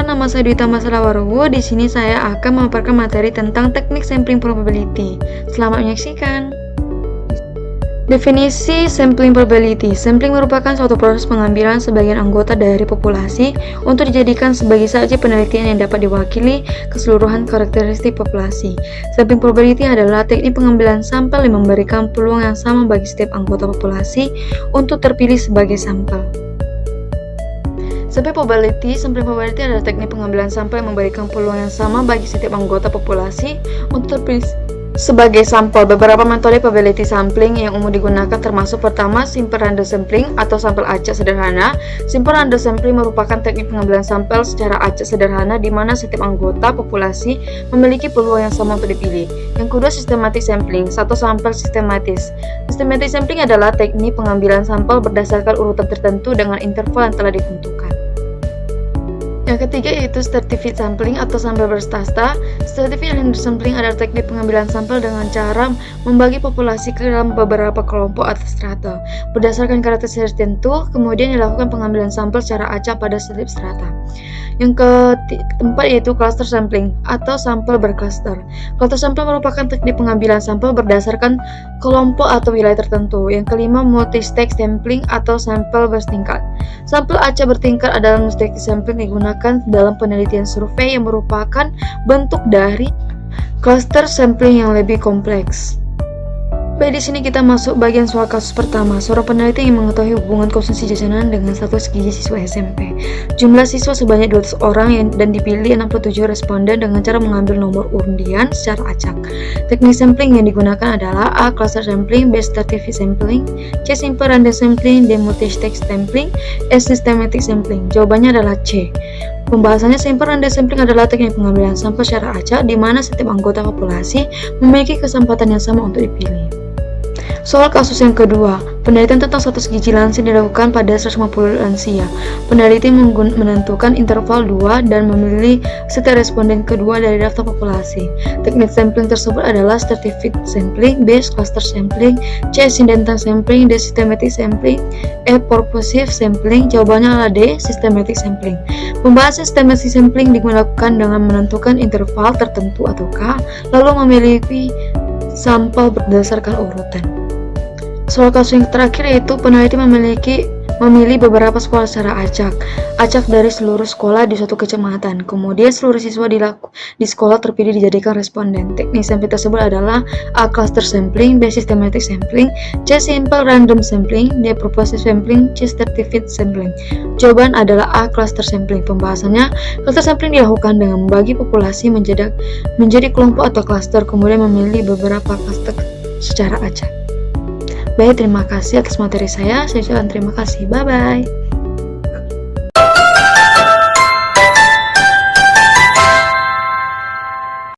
perkenalkan, nama saya Dwi Tama Salawarowo. Di sini saya akan memaparkan materi tentang teknik sampling probability. Selamat menyaksikan. Definisi sampling probability. Sampling merupakan suatu proses pengambilan sebagian anggota dari populasi untuk dijadikan sebagai saja penelitian yang dapat diwakili keseluruhan karakteristik populasi. Sampling probability adalah teknik pengambilan sampel yang memberikan peluang yang sama bagi setiap anggota populasi untuk terpilih sebagai sampel. Sampling probability adalah teknik pengambilan sampel yang memberikan peluang yang sama bagi setiap anggota populasi untuk terpilih sebagai sampel. Beberapa metode probability sampling yang umum digunakan termasuk pertama, simple random sampling atau sampel acak sederhana. Simple random sampling merupakan teknik pengambilan sampel secara acak sederhana di mana setiap anggota populasi memiliki peluang yang sama untuk dipilih. Yang kedua, systematic sampling, satu sampel sistematis. Systematic sampling adalah teknik pengambilan sampel berdasarkan urutan tertentu dengan interval yang telah ditentukan. Yang ketiga yaitu stratified sampling atau sampel berstasta. Stratified random sampling adalah teknik pengambilan sampel dengan cara membagi populasi ke dalam beberapa kelompok atau strata. Berdasarkan karakteristik tertentu, kemudian dilakukan pengambilan sampel secara acak pada setiap strata. Yang keempat yaitu cluster sampling atau sampel bercluster. Cluster sampling merupakan teknik pengambilan sampel berdasarkan kelompok atau wilayah tertentu. Yang kelima, multi-stage sampling atau sampel bertingkat. Sampel acak bertingkat adalah multi-stage sampling digunakan dalam penelitian survei yang merupakan bentuk dari cluster sampling yang lebih kompleks. Baik, di sini kita masuk bagian soal kasus pertama. Seorang peneliti ingin mengetahui hubungan konsumsi jajanan dengan status gizi siswa SMP. Jumlah siswa sebanyak 200 orang dan dipilih 67 responden dengan cara mengambil nomor undian secara acak. Teknik sampling yang digunakan adalah A. Cluster sampling, B. Stratified sampling, C. Simple random sampling, D. Multi-stage sampling, E. Systematic sampling. Jawabannya adalah C. Pembahasannya, simple random sampling adalah teknik pengambilan sampel secara acak di mana setiap anggota populasi memiliki kesempatan yang sama untuk dipilih. Soal kasus yang kedua, penelitian tentang status gizi lansia dilakukan pada 150 lansia. Peneliti menentukan interval 2 dan memilih setiap responden kedua dari daftar populasi. Teknik sampling tersebut adalah stratified sampling, B. Cluster sampling, C. Incidental sampling, D. Systematic sampling, E. Purposive sampling. Jawabannya adalah D. Systematic sampling. Pembahasan systematic sampling dilakukan dengan menentukan interval tertentu atau K, lalu memilih sampel berdasarkan urutan. Soal kasus yang terakhir yaitu peneliti memilih beberapa sekolah secara acak dari seluruh sekolah di suatu kecamatan. Kemudian seluruh siswa di sekolah terpilih dijadikan responden. Teknik sampling tersebut adalah A. Cluster sampling, B. Systematic sampling, C. Simple random sampling, D. Purposive sampling, C. Stratified sampling. Jawaban adalah A. Cluster sampling. Pembahasannya, cluster sampling dilakukan dengan membagi populasi menjadi kelompok atau cluster, kemudian memilih beberapa cluster secara acak. Baik, terima kasih atas materi saya. Saya ucapkan terima kasih. Bye-bye.